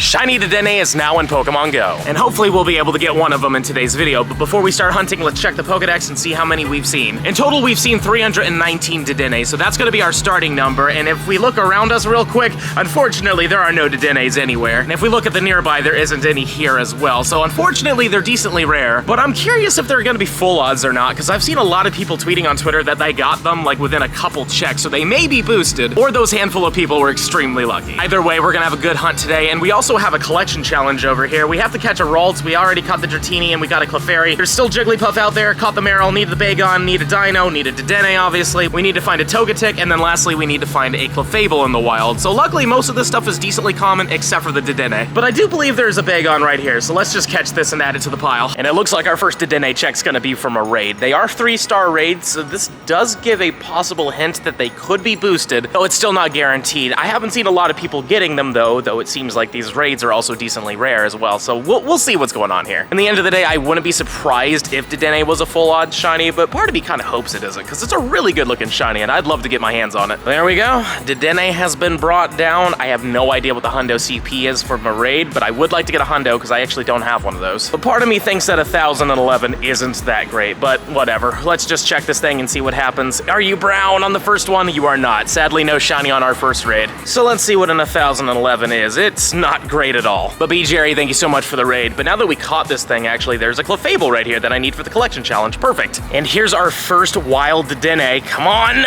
Shiny Dedenne is now in Pokemon GO, and hopefully we'll be able to get one of them in today's video. But before we start hunting, let's check the Pokedex and see how many we've seen. In total, we've seen 319 Dedenne, so that's gonna be our starting number. And if we look around us real quick, unfortunately, there are no Dedennes anywhere. And if we look at the nearby, there isn't any here as well. So unfortunately, they're decently rare. But I'm curious if they're gonna be full odds or not, because I've seen a lot of people tweeting on Twitter that they got them like within a couple checks, so they may be boosted, or those handful of people were extremely lucky. Either way, we're gonna have a good hunt today, and we also have a collection challenge over here. We have to catch a Ralts. We already caught the Dratini, and we got a Clefairy. There's still Jigglypuff out there. Caught the Marill, need the Bagon, need a Dino, need a Dedenne, obviously. We need to find a Togetic, and then lastly, we need to find a Clefable in the wild. So luckily, most of this stuff is decently common, except for the Dedenne. But I do believe there's a Bagon right here, so let's just catch this and add it to the pile. And it looks like our first Dedenne check's gonna be from a raid. They are 3-star raids, so this does give a possible hint that they could be boosted, though it's still not guaranteed. I haven't seen a lot of people getting them though it seems like these raids are also decently rare as well, so we'll see what's going on here. In the end of the day, I wouldn't be surprised if Dedenne was a full odd shiny, but part of me kind of hopes it isn't, because it's a really good looking shiny and I'd love to get my hands on it. There we go, Dedenne has been brought down. I have no idea what the Hundo CP is for a raid, but I would like to get a Hundo because I actually don't have one of those. But part of me thinks that 1011 isn't that great, but whatever. Let's just check this thing and see what happens. Are you brown on the first one? You are not. Sadly, no shiny on our first raid. So let's see what an 1011 is. It's not great at all. But B. Jerry, thank you so much for the raid. But now that we caught this thing, actually, there's a Clefable right here that I need for the collection challenge. Perfect. And here's our first wild Dedenne. Come on.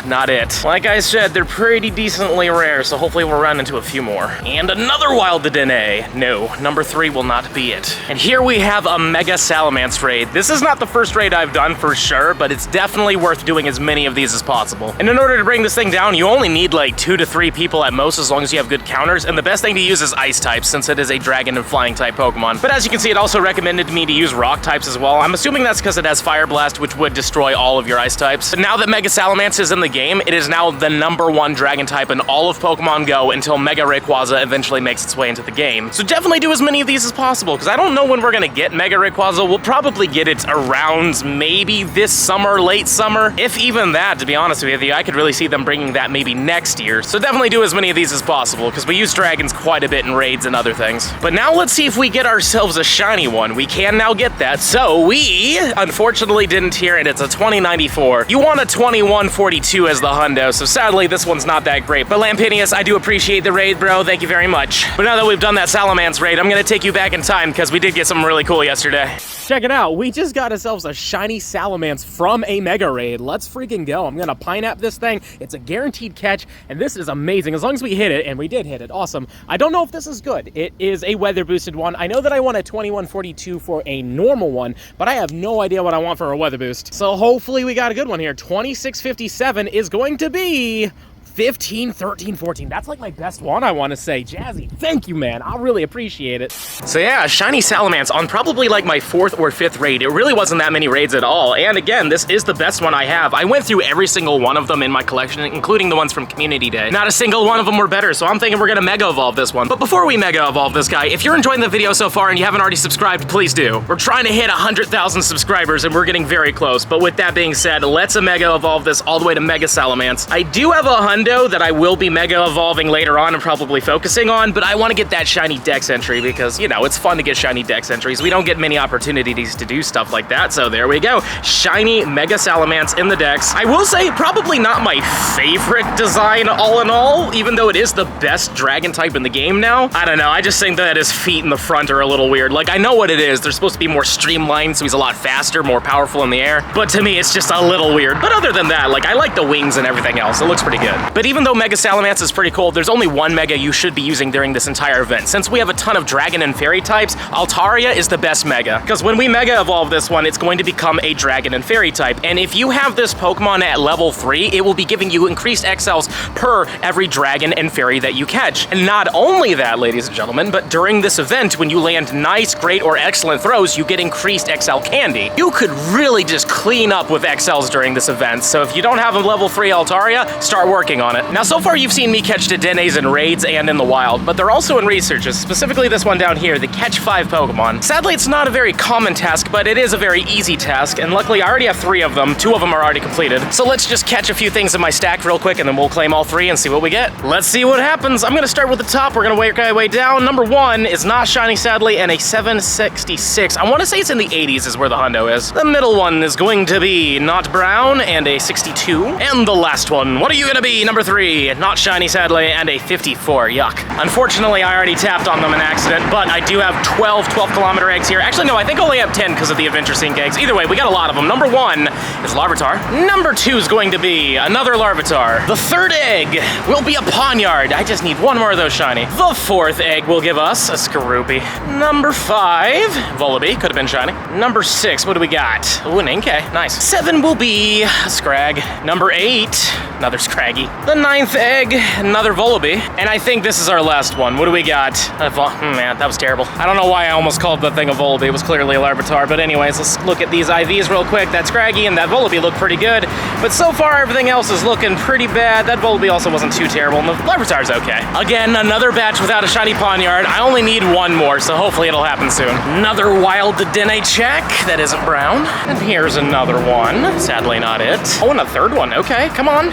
Not it. Like I said, they're pretty decently rare, so hopefully we'll run into a few more. And another wild Dedenne. No, number 3 will not be it. And here we have a Mega Salamence raid. This is not the first raid I've done for sure, but it's definitely worth doing as many of these as possible. And in order to bring this thing down, you only need like 2 to 3 people at most, as long as you have good counters. And the best thing to use is Ice types, since it is a Dragon and Flying type Pokemon. But as you can see, it also recommended me to use Rock types as well. I'm assuming that's because it has Fire Blast, which would destroy all of your Ice types. But now that Mega Salamence is in the game, it is now the #1 Dragon type in all of Pokemon GO until Mega Rayquaza eventually makes its way into the game. So definitely do as many of these as possible, because I don't know when we're gonna get Mega Rayquaza. We'll probably get it around maybe this summer, late summer. If even that, to be honest with you, I could really see them bringing that maybe next year. So definitely do as many of these as possible, because we use dragons quite a bit in raids and other things. But now let's see if we get ourselves a shiny one. We can now get that. So we unfortunately didn't here, and it's a 2094. You want a 2142 as the Hundo, so sadly this one's not that great. But Lampinius, I do appreciate the raid, bro. Thank you very much. But now that we've done that Salamence raid, I'm gonna take you back in time, because we did get something really cool yesterday. Check it out, we just got ourselves a shiny Salamence from a Mega Raid. Let's freaking go. I'm gonna Pineapple this thing. It's a guaranteed catch, and this is amazing. As long as we hit it, and we did hit it, awesome. I don't know if this is good. It is a weather boosted one. I know that I want a 2142 for a normal one, but I have no idea what I want for a weather boost. So hopefully we got a good one here. 2657 is going to be 15, 13, 14. That's like my best one, I want to say. Jazzy, thank you, man. I really appreciate it. So yeah, shiny Salamence on probably like my 4th or 5th raid. It really wasn't that many raids at all. And again, this is the best one I have. I went through every single one of them in my collection, including the ones from Community Day. Not a single one of them were better, so I'm thinking we're gonna Mega Evolve this one. But before we Mega Evolve this guy, if you're enjoying the video so far and you haven't already subscribed, please do. We're trying to hit 100,000 subscribers and we're getting very close. But with that being said, let's Mega Evolve this all the way to Mega Salamence. I do have a Hundo that I will be Mega Evolving later on and probably focusing on, but I want to get that shiny Dex entry because, you know, it's fun to get shiny Dex entries. We don't get many opportunities to do stuff like that, so there we go. Shiny Mega Salamence in the Dex. I will say, probably not my favorite design all in all, even though it is the best dragon type in the game now. I don't know, I just think that his feet in the front are a little weird. Like, I know what it is. They're supposed to be more streamlined, so he's a lot faster, more powerful in the air, but to me, it's just a little weird. But other than that, like, I like the wings and everything else. It looks pretty good. But even though Mega Salamence is pretty cool, there's only one Mega you should be using during this entire event. Since we have a ton of Dragon and Fairy types, Altaria is the best Mega. Because when we Mega Evolve this one, it's going to become a Dragon and Fairy type. And if you have this Pokemon at level 3, it will be giving you increased XLs per every Dragon and Fairy that you catch. And not only that, ladies and gentlemen, but during this event, when you land nice, great, or excellent throws, you get increased XL candy. You could really just clean up with XLs during this event. So if you don't have a level 3 Altaria, start working on on it. Now, so far you've seen me catch Dedennes in raids and in the wild, but they're also in researches, specifically this one down here, the catch 5 Pokemon. Sadly, it's not a very common task, but it is a very easy task, and luckily I already have 3 of them. 2 of them are already completed. So let's just catch a few things in my stack real quick, and then we'll claim all 3 and see what we get. Let's see what happens. I'm gonna start with the top. We're gonna work our way down. Number 1 is not shiny, sadly, and a 766. I wanna say it's in the 80s is where the hundo is. The middle one is going to be not brown and a 62. And the last one, what are you gonna be? Number 3, not shiny, sadly, and a 54. Yuck. Unfortunately, I already tapped on them in accident, but I do have 12 kilometer eggs here. Actually, no, I think I only have 10 because of the Adventure Sync eggs. Either way, we got a lot of them. Number 1 is Larvitar. Number 2 is going to be another Larvitar. The 3rd egg will be a Pawniard. I just need 1 more of those shiny. The 4th egg will give us a Skorupi. Number 5, Volibee, could have been shiny. Number 6, what do we got? Ooh, an Inkay, nice. 7 will be a Scrag. Number 8, another Scraggy. The 9th egg, another Volibee. And I think this is our last one. What do we got? Man, that was terrible. I don't know why I almost called the thing a Volibee. It was clearly a Larvitar. But anyways, let's look at these IVs real quick. That Scraggy and that Volibee look pretty good. But so far, everything else is looking pretty bad. That Volibee also wasn't too terrible, and the Larvitar's okay. Again, another batch without a shiny Pawniard. I only need 1 more, so hopefully it'll happen soon. Another wild Dedenne check that isn't brown. And here's another one. Sadly not it. Oh, and a 3rd one. Okay, come on.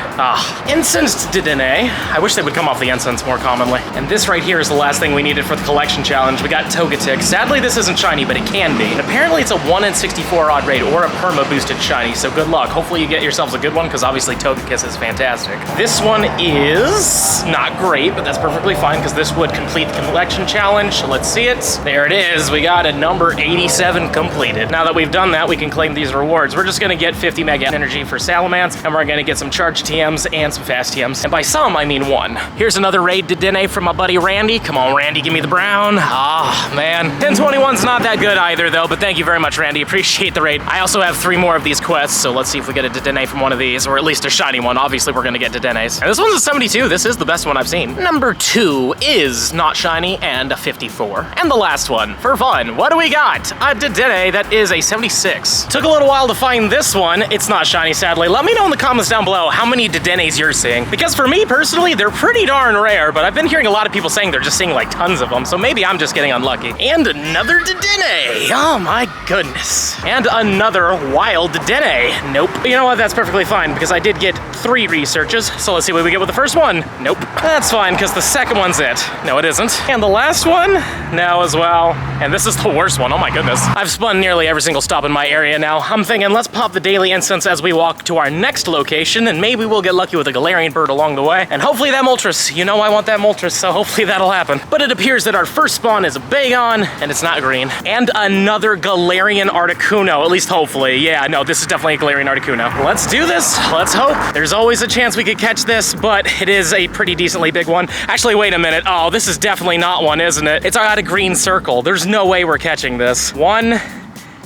Incensed Dedenne. I wish they would come off the incense more commonly. And this right here is the last thing we needed for the collection challenge. We got Togetic. Sadly, this isn't shiny, but it can be. And apparently it's a 1 in 64 odd rate or a perma boosted shiny, so good luck. Hopefully you get yourselves a good one, because obviously Togekiss is fantastic. This one is not great, but that's perfectly fine, because this would complete the collection challenge. Let's see it. There it is. We got a number 87 completed. Now that we've done that, we can claim these rewards. We're just gonna get 50 Mega Energy for Salamence, and we're gonna get some charge TMs and some fast TMs. And by some, I mean 1. Here's another raid Dedenne from my buddy Randy. Come on, Randy, give me the brown. Man. 1021's not that good either, though, but thank you very much, Randy. Appreciate the raid. I also have 3 more of these quests, so let's see if we get a Dedenne from one of these, or at least a shiny one. Obviously, we're gonna get Dedennes. And this one's a 72. This is the best one I've seen. Number 2 is not shiny and a 54. And the last one, for fun, what do we got? A Dedenne that is a 76. Took a little while to find this one. It's not shiny, sadly. Let me know in the comments down below how many Dedennes you're seeing. Because for me, personally, they're pretty darn rare, but I've been hearing a lot of people saying they're just seeing like tons of them, so maybe I'm just getting unlucky. And another Dedenne. Oh my goodness. And another wild Dedenne. Nope. But you know what? That's perfectly fine, because I did get 3 researches, so let's see what we get with the first one. Nope. That's fine, because the second one's it. No, it isn't. And the last one? No, as well. And this is the worst one. Oh my goodness. I've spun nearly every single stop in my area now. I'm thinking, let's pop the daily incense as we walk to our next location, and maybe we'll get lucky with a Galarian bird along the way. And hopefully that Moltres. You know I want that Moltres, so hopefully that'll happen. But it appears that our first spawn is a Bagon, and it's not green. And another Galarian Articuno, at least hopefully. Yeah, no, this is definitely a Galarian Articuno. Let's do this. Let's hope. There's always a chance we could catch this, but it is a pretty decently big one. Actually, wait a minute. Oh, this is definitely not one, isn't it? It's got a green circle. There's no way we're catching this. 1,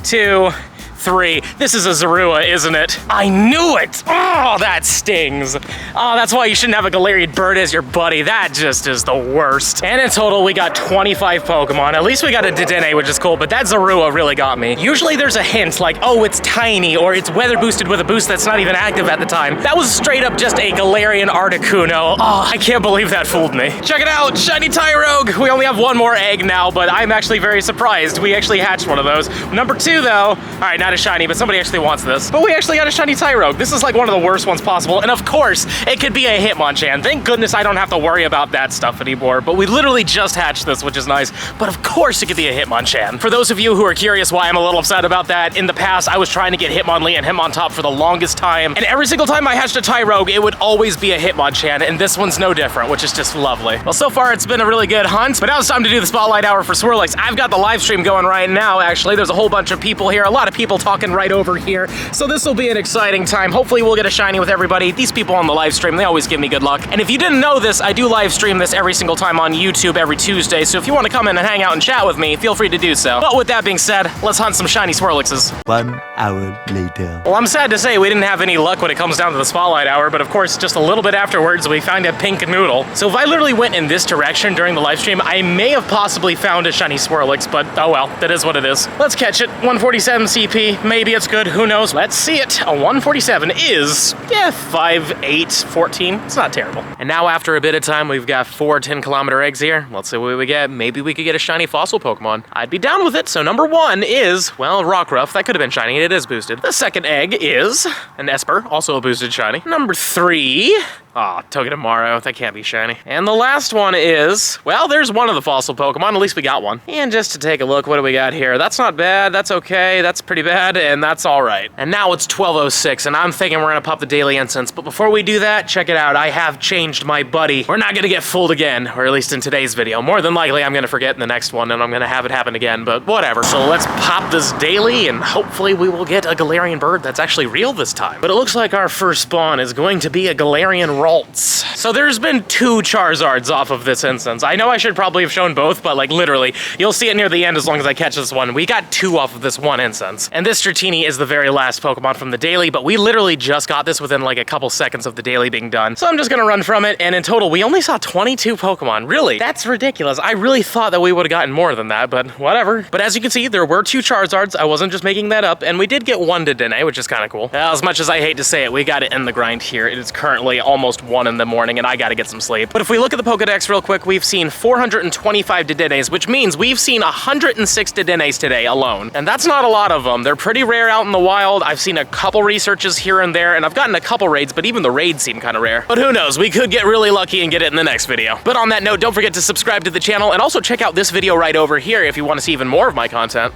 2, 3. This is a Zorua, isn't it? I knew it! Oh, that stings. Oh, that's why you shouldn't have a Galarian bird as your buddy. That just is the worst. And in total, we got 25 Pokemon. At least we got a Dedenne, which is cool, but that Zorua really got me. Usually there's a hint like, oh, it's tiny, or it's weather boosted with a boost that's not even active at the time. That was straight up just a Galarian Articuno. Oh, I can't believe that fooled me. Check it out, Shiny Tyrogue. We only have 1 more egg now, but I'm actually very surprised. We actually hatched one of those. Number 2, though. All right, not a shiny, but somebody actually wants this. But we actually got a shiny Tyrogue. This is like one of the worst ones possible, and of course, it could be a Hitmonchan. Thank goodness I don't have to worry about that stuff anymore, but we literally just hatched this, which is nice. But of course it could be a Hitmonchan. For those of you who are curious why I'm a little upset about that, in the past, I was trying to get Hitmonlee and Hitmontop for the longest time, and every single time I hatched a Tyrogue, it would always be a Hitmonchan, and this one's no different, which is just lovely. Well, so far it's been a really good hunt, but now it's time to do the Spotlight Hour for Swirlix. I've got the live stream going right now, actually. There's a whole bunch of people here, a lot of people talking right over here, so this will be an exciting time. Hopefully we'll get a shiny with everybody. These people on the live stream, they always give me good luck. And if you didn't know this, I do live stream this every single time on YouTube every Tuesday, so if you want to come in and hang out and chat with me, feel free to do so. But with that being said, let's hunt some shiny Swirlixes. 1 hour later. Well, I'm sad to say we didn't have any luck when it comes down to the Spotlight Hour, but of course, just a little bit afterwards, we found a pink noodle. So if I literally went in this direction during the live stream, I may have possibly found a shiny Swirlix, but oh well, that is what it is. Let's catch it. 147 CP. maybe it's good, who knows? Let's see it. A 147 is, 5, 8, 14. It's not terrible. And now after a bit of time, we've got 4 10-kilometer eggs here. Let's see what we get. Maybe we could get a shiny fossil Pokemon. I'd be down with it. So number 1 is, well, Rockruff. That could have been shiny. It is boosted. The second egg is an Esper, also a boosted shiny. Number 3, Togedemaru, that can't be shiny. And the last one is, well, there's one of the fossil Pokemon, at least we got one. And just to take a look, what do we got here? That's not bad, that's okay, that's pretty bad, and that's all right. And now it's 12:06, and I'm thinking we're gonna pop the daily incense, but before we do that, check it out, I have changed my buddy. We're not gonna get fooled again, or at least in today's video. More than likely, I'm gonna forget in the next one, and I'm gonna have it happen again, but whatever. So let's pop this daily, and hopefully we will get a Galarian bird that's actually real this time. But it looks like our first spawn is going to be a Galarian Ralts. So there's been 2 Charizards off of this instance. I know I should probably have shown both, but like literally, you'll see it near the end as long as I catch this one. We got 2 off of this one instance. And this Dratini is the very last Pokemon from the daily, but we literally just got this within like a couple seconds of the daily being done. So I'm just gonna run from it, and in total, we only saw 22 Pokemon. Really? That's ridiculous. I really thought that we would have gotten more than that, but whatever. But as you can see, there were 2 Charizards. I wasn't just making that up, and we did get 1 Dedenne, which is kind of cool. As much as I hate to say it, we got to end the grind here. It is currently almost 1 in the morning, and I gotta get some sleep. But if we look at the Pokedex real quick, we've seen 425 Dedennes, which means we've seen 106 Dedennes today alone. And that's not a lot of them. They're pretty rare out in the wild. I've seen a couple researches here and there, and I've gotten a couple raids, but even the raids seem kind of rare. But who knows, we could get really lucky and get it in the next video. But on that note, don't forget to subscribe to the channel, and also check out this video right over here if you want to see even more of my content.